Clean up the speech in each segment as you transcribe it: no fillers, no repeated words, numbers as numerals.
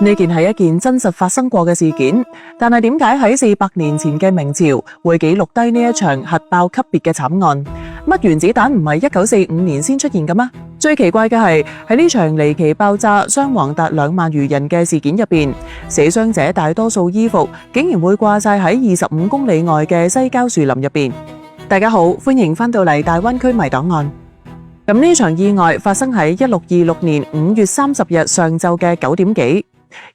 呢件係一件真實發生過嘅事件，但係點解喺400年前嘅明朝會記錄低呢一場核爆級別嘅慘案？乜原子彈唔係1945年先出現嘅咩？最奇怪嘅係喺呢場離奇爆炸、傷亡達2萬餘人嘅事件入邊，死傷者大多數衣服竟然會掛晒喺25公里外嘅西郊樹林入邊。大家好，歡迎翻到嚟大灣區謎檔案。咁呢場意外發生喺1626年5月30日上晝嘅9點幾。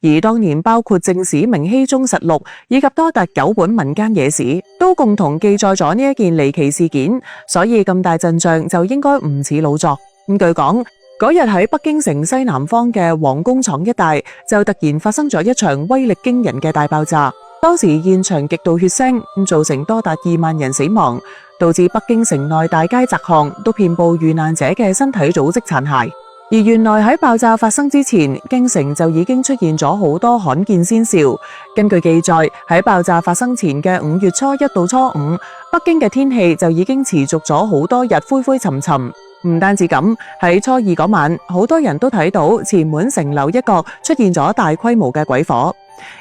而當年包括正史明熹宗實錄以及多達9本民間野史，都共同記載咗呢一件離奇事件，所以咁大陣仗就應該唔似老作。據講，嗰日喺北京城西南方嘅王公廠一帶，就突然發生咗一場威力驚人嘅大爆炸。當時現場極度血腥，造成多達2萬人死亡，導致北京城內大街窄巷都遍佈遇難者嘅身體組織殘骸。而原來喺爆炸發生之前，京城就已經出現咗好多罕見先兆。根據記載，喺爆炸發生前嘅5月初1到初5，北京嘅天氣就已經持續咗好多日灰灰沉沉。唔單止咁，喺初2嗰晚，好多人都睇到前門城樓一角出現咗大規模嘅鬼火。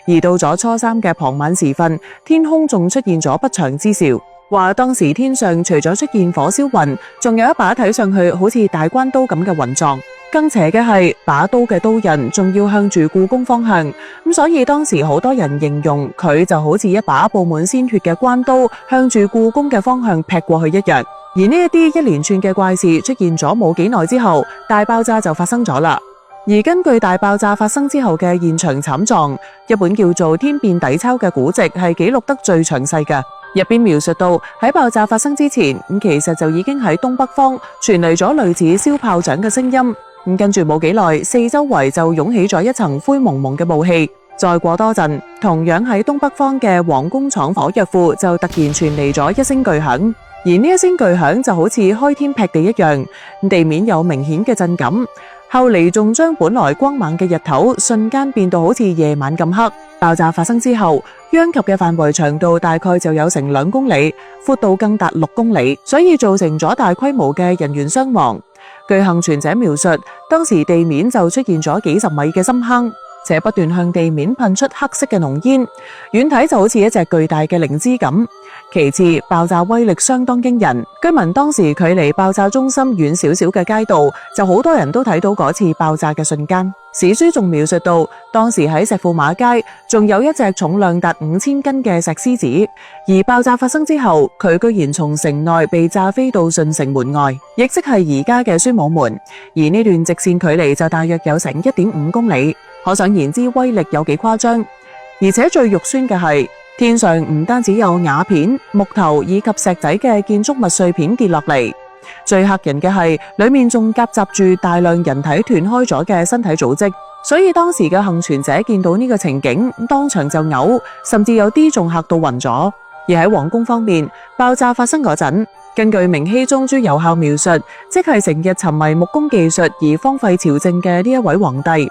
而到咗初3嘅傍晚時分，天空仲出現咗不祥之兆。話當時天上除咗出現火燒雲，仲有一把睇上去好似大關刀咁嘅雲狀。更邪嘅係，把刀嘅刀刃仲要向住故宮方向，咁所以當時好多人形容佢就好似一把布滿鮮血嘅關刀，向住故宮嘅方向劈過去一樣。而呢一啲一連串嘅怪事出現咗冇幾耐之後，大爆炸就發生咗啦。而根據大爆炸發生之後嘅現場慘狀，一本叫做《天變底鈔》嘅古籍係記錄得最詳細嘅。入邊描述到喺爆炸發生之前，其實就已經喺東北方傳嚟咗類似燒炮仗嘅聲音。跟住冇幾耐，四周圍就湧起咗一層灰蒙蒙嘅霧氣。再過多陣，同樣喺東北方嘅王公廠火藥庫就突然傳嚟咗一聲巨響，而呢一聲巨響就好似開天劈地一樣，地面有明顯嘅震感。後嚟仲將本來光猛嘅日頭瞬間變到好似夜晚咁黑。爆炸發生之後，殃及嘅範圍長度大概就有成2公里，闊度更達6公里，所以造成咗大規模嘅人員傷亡。據幸存者描述，當時地面就出現咗幾十米嘅深坑，且不斷向地面噴出黑色嘅濃煙，遠睇就好似一隻巨大嘅靈芝咁。其次，爆炸威力相當驚人，居民當時距離爆炸中心遠少少嘅街道，就好多人都睇到嗰次爆炸嘅瞬間。史書仲描述到，當時喺石庫馬街仲有一隻重量達5000斤嘅石獅子，而爆炸發生之後，佢居然從城內被炸飛到順城門外，亦即係而家嘅宣武門，而呢段直線距離就大約有成1.5公里，可想而知威力有幾誇張。而且最肉酸嘅係，天上唔單止有瓦片、木頭以及石仔嘅建築物碎片跌落嚟，最嚇人嘅係裏面仲夾雜住大量人體斷開咗嘅身體組織，所以當時嘅幸存者見到呢個情景，當場就嘔，甚至有啲仲嚇到暈咗。而喺皇宮方面，爆炸發生嗰陣，根據明熹宗朱由校描述，即係成日沉迷木工技術而荒廢朝政嘅呢一位皇帝，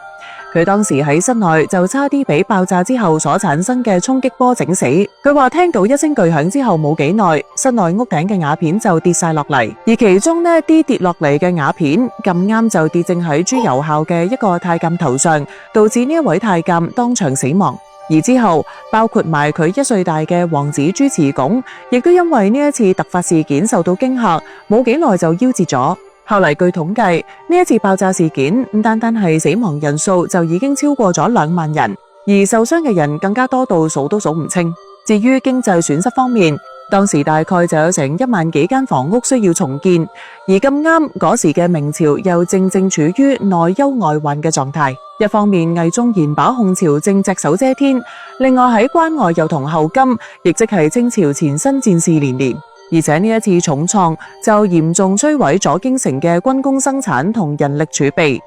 佢當時喺室內就差啲俾爆炸之後所產生嘅衝擊波整死。佢話聽到一聲巨響之後冇幾耐，室內屋頂嘅瓦片就跌晒落嚟，而其中呢啲跌落嚟嘅瓦片咁啱就跌正喺朱由校嘅一個太監頭上，導致呢一位太監當場死亡。而之後包括埋佢1歲大嘅王子朱慈拱，亦都因為呢一次突發事件受到驚嚇，冇幾耐就夭折咗。後嚟據統計，呢一次爆炸事件單單係死亡人數就已經超過咗2萬人，而受傷嘅人更加多到數都數唔清。至於經濟損失方面，當時大概就有成1萬幾間房屋需要重建，而咁啱嗰時嘅明朝又正正處於內憂外患嘅狀態。一方面魏忠賢把控朝政隻手遮天，另外喺關外又同後金，亦即係清朝前身戰事連連。而且呢一次重創就嚴重摧毀咗京城嘅軍工生產同人力儲備，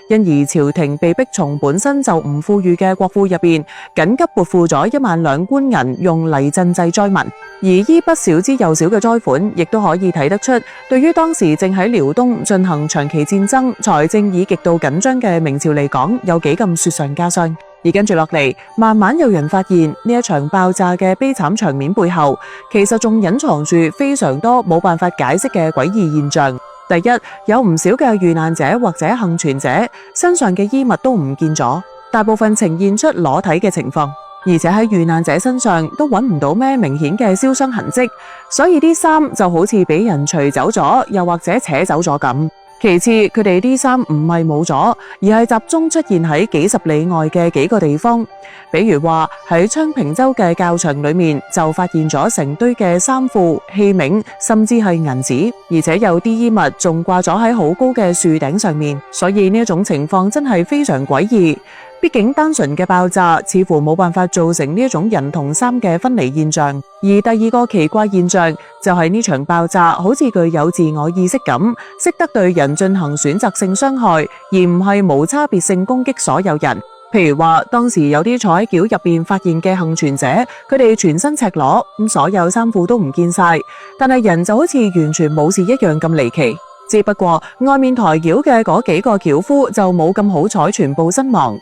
因而朝廷被迫從本身就唔富裕嘅國庫入邊緊急撥付咗1萬兩官銀用嚟賑濟災民。而依筆少之又少嘅災款，亦都可以睇得出，對於當時正喺遼東進行長期戰爭、財政已極度緊張嘅明朝嚟講，有幾咁雪上加霜。而跟住落嚟，慢慢有人發現呢一場爆炸嘅悲慘場面背後，其實仲隱藏住非常多冇辦法解釋嘅詭異現象。第一，有唔少嘅遇難者或者幸存者身上嘅衣物都唔見咗。大部分呈現出裸體嘅情況，而且喺遇難者身上都揾唔到咩明顯嘅燒傷痕跡，所以啲衫就好似俾人除走咗，又或者扯走咗咁。其次，佢哋啲衫唔係冇咗，而係集中出現喺幾十里外嘅幾個地方。比如話喺昌平洲嘅教場裏面就發現咗成堆嘅衫褲、器皿，甚至係銀紙，而且有啲衣物仲掛咗喺好高嘅樹頂上面。所以呢一種情況真係非常詭異。畢竟單純嘅爆炸似乎冇辦法造成呢一種人同衫嘅分離現象。而第二個奇怪現象就係呢場爆炸好似具有自我意識咁，識得對人進行選擇性傷害，而唔係無差別性攻擊所有人。譬如話當時有啲坐喺轎入邊發現嘅幸存者，佢哋全身赤裸，所有衫褲都唔見晒，但係人就好似完全冇事一樣咁離奇。只不過外面抬轎嘅嗰幾個轎夫就冇咁好彩，全部身亡。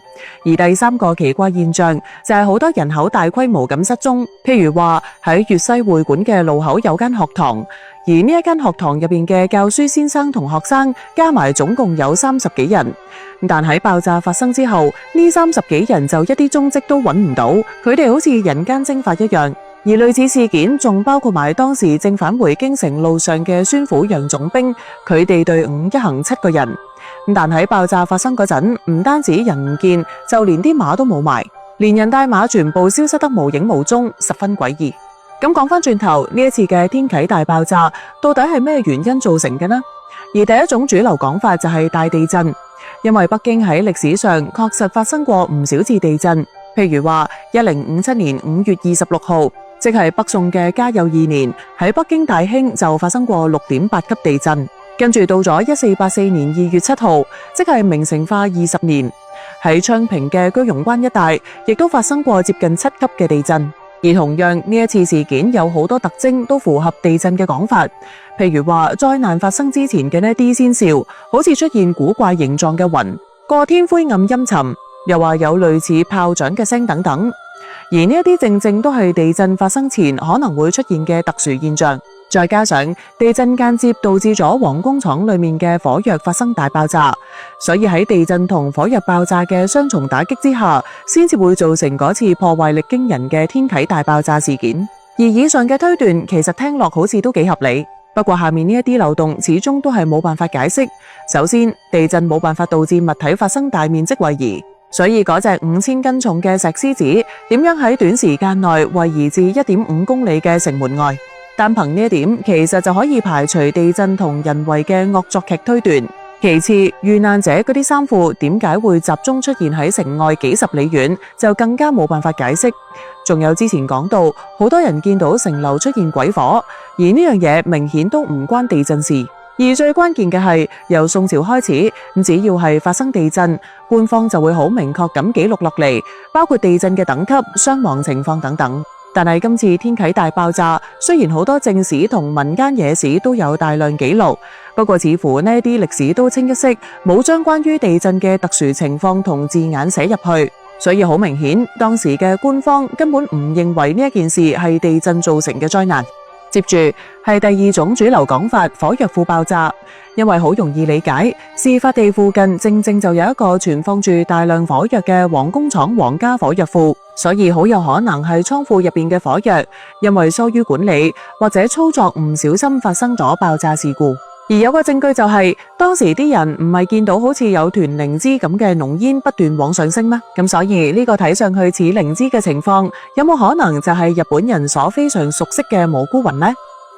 而第三個奇怪現象就係好多人口大規模咁失蹤。譬如話喺粵西會館嘅路口有間學堂，而呢一間學堂入邊嘅教書先生同學生加埋總共有30幾人。但喺爆炸發生之後，呢30幾人就一啲蹤跡都揾唔到，佢哋好似人間蒸發一樣。而類似事件仲包括埋當時正返回京城路上嘅宣府楊總兵，佢哋隊伍一行7個人。但喺爆炸發生嗰陣，唔單止人唔見，就連啲馬都冇埋，連人帶馬全部消失得無影無蹤，十分詭異。咁講返轉頭，呢一次嘅天啟大爆炸到底係咩原因造成嘅呢？而第一種主流講法就係大地震，因為北京喺歷史上確實發生過唔少次地震，譬如話1057年5月26號。即係北宋嘅嘉佑2年，喺北京大興就發生過6.8級地震。跟住到咗1484年2月7號，即係明成化20年，喺昌平嘅居庸關一帶，亦都發生過接近7級嘅地震。而同樣呢一次事件有好多特徵都符合地震嘅講法，譬如話災難發生之前嘅呢啲先兆，好似出現古怪形狀嘅雲，個天灰暗陰沉，又話有類似炮仗嘅聲等等。而呢一啲正正都係地震發生前可能會出現嘅特殊現象，再加上地震間接導致咗皇宮廠裏面嘅火藥發生大爆炸，所以喺地震同火藥爆炸嘅雙重打擊之下，先至會造成嗰次破壞力驚人嘅天啟大爆炸事件。而以上嘅推斷其實聽落好似都幾合理，不過下面呢一啲漏洞始終都係冇辦法解釋。首先，地震冇辦法導致物體發生大面積位移。所以嗰隻5000斤重嘅石獅子點樣喺短時間內位移至1.5公里嘅城門外？單憑呢一點，其實就可以排除地震同人為嘅惡作劇推斷。其次，遇難者嗰啲衫褲點解會集中出現喺城外幾十里遠，就更加冇辦法解釋。仲有之前講到，好多人見到城樓出現鬼火，而呢樣嘢明顯都唔關地震事。而最關鍵嘅係，由宋朝開始，只要係發生地震，官方就會好明確咁記錄落嚟，包括地震嘅等級、傷亡情況等等。但係今次天啟大爆炸，雖然好多正史同民間野史都有大量記錄，不過似乎呢啲歷史都清一色，冇將關於地震嘅特殊情況同字眼寫入去，所以好明顯，當時嘅官方根本唔認為呢一件事係地震造成嘅災難。接住係第二種主流講法，火藥庫爆炸，因為好容易理解，事發地附近正正就有一個存放住大量火藥嘅皇宮廠皇家火藥庫，所以好有可能係倉庫入邊嘅火藥，因為疏於管理或者操作唔小心發生咗爆炸事故。而有個證據就係，當時啲人唔係見到好似有團靈芝咁嘅濃煙不斷往上升咩？咁所以呢個睇上去似靈芝嘅情況，有冇可能就係日本人所非常熟悉嘅蘑菇雲呢？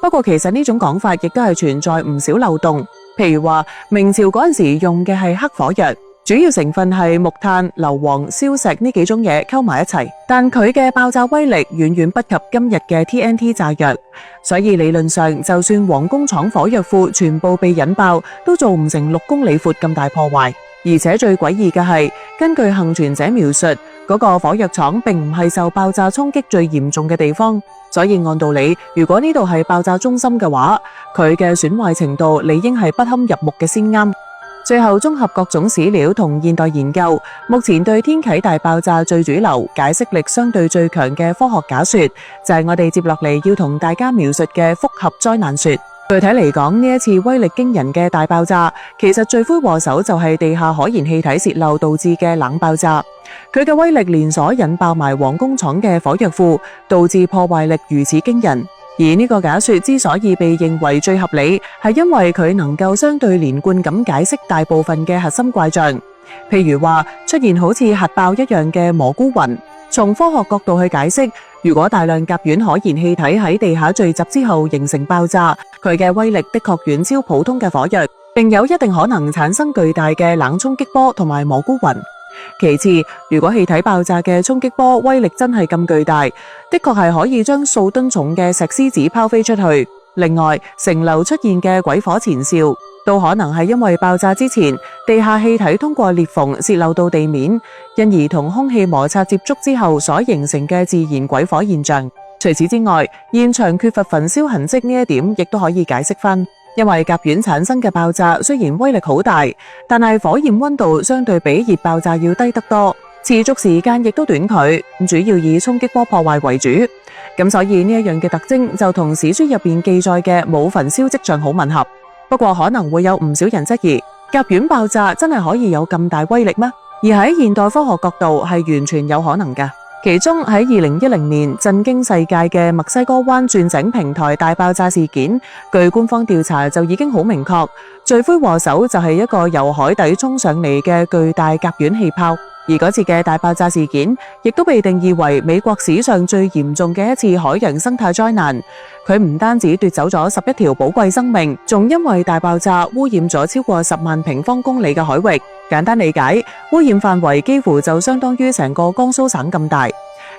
不過其實呢種講法亦都係存在唔少漏洞，譬如話明朝嗰陣時用嘅係黑火藥，主要成分係木炭、硫磺、硝石呢幾種嘢溝埋一齊，但佢嘅爆炸威力遠遠不及今日嘅 TNT 炸藥，所以理論上就算皇宮廠火藥庫全部被引爆，都做唔成6公里闊咁大破壞。而且最詭異嘅係，根據幸存者描述，嗰個火藥廠並唔係受爆炸衝擊最嚴重嘅地方，所以按道理，如果呢度係爆炸中心嘅話，佢嘅損壞程度理應係不堪入目嘅先啱。最後綜合各種史料同現代研究，目前對天啟大爆炸最主流、解釋力相對最強嘅科學假說，就係我哋接落嚟要同大家描述嘅複合災難說。具體嚟講，呢一次威力驚人嘅大爆炸，其實罪魁禍首就係地下可燃氣體洩漏導致嘅冷爆炸。佢嘅威力連鎖引爆埋黃工廠嘅火藥庫，導致破壞力如此驚人。而呢個假說之所以被認為最合理，係因為佢能夠相對連貫咁解釋大部分嘅核心怪象。譬如話出現好似核爆一樣嘅蘑菇雲。從科學角度去解釋，如果大量甲烷可燃氣體喺地下聚集之後形成爆炸，佢嘅威力的確遠超普通嘅火藥，並有一定可能產生巨大嘅冷衝擊波同埋蘑菇雲。其次，如果氣體爆炸嘅衝擊波威力真係咁巨大，的確係可以將數噸重嘅石獅子拋飛出去。另外，城樓出現嘅鬼火前兆，都可能係因為爆炸之前，地下氣體通過裂縫洩漏到地面，因而同空氣摩擦接觸之後所形成嘅自然鬼火現象。除此之外，現場缺乏焚燒痕跡呢一點亦都可以解釋返。因為甲烷產生嘅爆炸雖然威力好大，但係火焰溫度相對比熱爆炸要低得多，持續時間亦都短距，主要以衝擊波破壞為主。咁所以呢一樣嘅特徵就同史書入邊記載嘅冇焚燒跡象好吻合。不過可能會有唔少人質疑，甲烷爆炸真係可以有咁大威力咩？而喺現代科學角度係完全有可能㗎。其中喺2010年震驚世界嘅墨西哥灣鑽井平台大爆炸事件，據官方調查就已經好明確，罪魁禍首就係一個由海底衝上嚟嘅巨大甲烷氣泡。而嗰次嘅大爆炸事件，亦都被定義為美國史上最嚴重嘅一次海洋生態災難。佢唔單止奪走咗11條寶貴生命，仲因為大爆炸污染咗超過10萬平方公里嘅海域。簡單理解，污染範圍幾乎就相當於成個江蘇省咁大。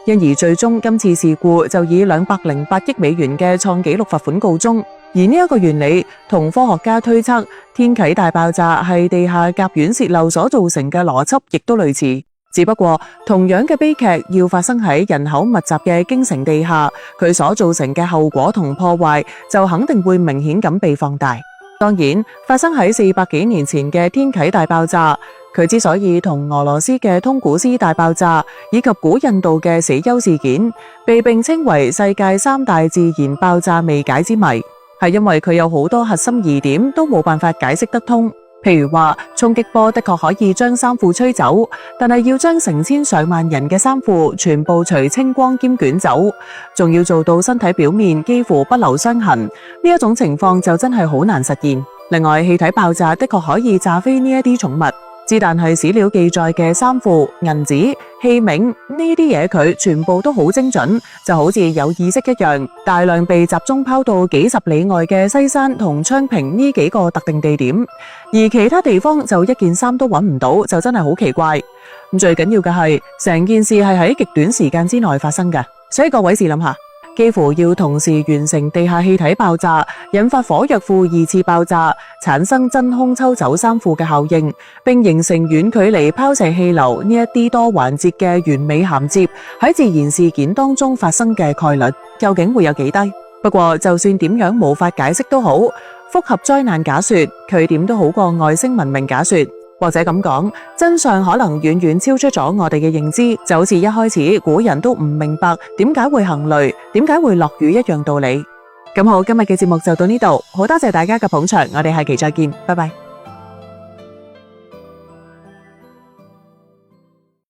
因而最終今次事故就以208億美元嘅創紀錄罰款告終。而呢一個原理同科學家推測天啟大爆炸係地下甲烷洩漏所造成嘅邏輯亦都類似，只不過同樣嘅悲劇要發生喺人口密集嘅京城地下，佢所造成嘅後果同破壞就肯定會明顯咁被放大。當然，發生喺400幾年前嘅天啟大爆炸，佢之所以同俄羅斯嘅通古斯大爆炸以及古印度嘅死丘事件被並稱為世界3大自然爆炸未解之謎，係因為佢有好多核心疑點都冇辦法解釋得通。譬如話，衝擊波的確可以將衫褲吹走，但係要將成千上萬人嘅衫褲全部除清光兼捲走，仲要做到身體表面幾乎不留傷痕，呢一種情況就真係好難實現。另外，氣體爆炸的確可以炸飛呢一啲寵物。之但係史料記載嘅衫褲、銀紙、器皿呢啲嘢，佢全部都好精準，就好似有意識一樣，大量被集中拋到幾十里外嘅西山同昌平呢幾個特定地點，而其他地方就一件衫都揾唔到，就真係好奇怪。最緊要嘅係，成件事係喺極短時間之內發生嘅，所以各位試諗下，幾乎要同時完成地下氣體爆炸，引發火藥庫2次爆炸，產生真空抽走衫褲嘅效應，並形成遠距離拋射氣流呢一啲多環節嘅完美銜接，喺自然事件當中發生嘅概率究竟會有幾低？不過就算點樣無法解釋都好，複合災難假說佢點都好過外星文明假說。或者咁講，真相可能遠遠超出咗我哋嘅認知，就好似一開始古人都唔明白點解會行雷，點解會落雨一樣道理。咁好，今日嘅節目就到呢度，好多謝大家嘅捧場，我哋下期再見，拜拜。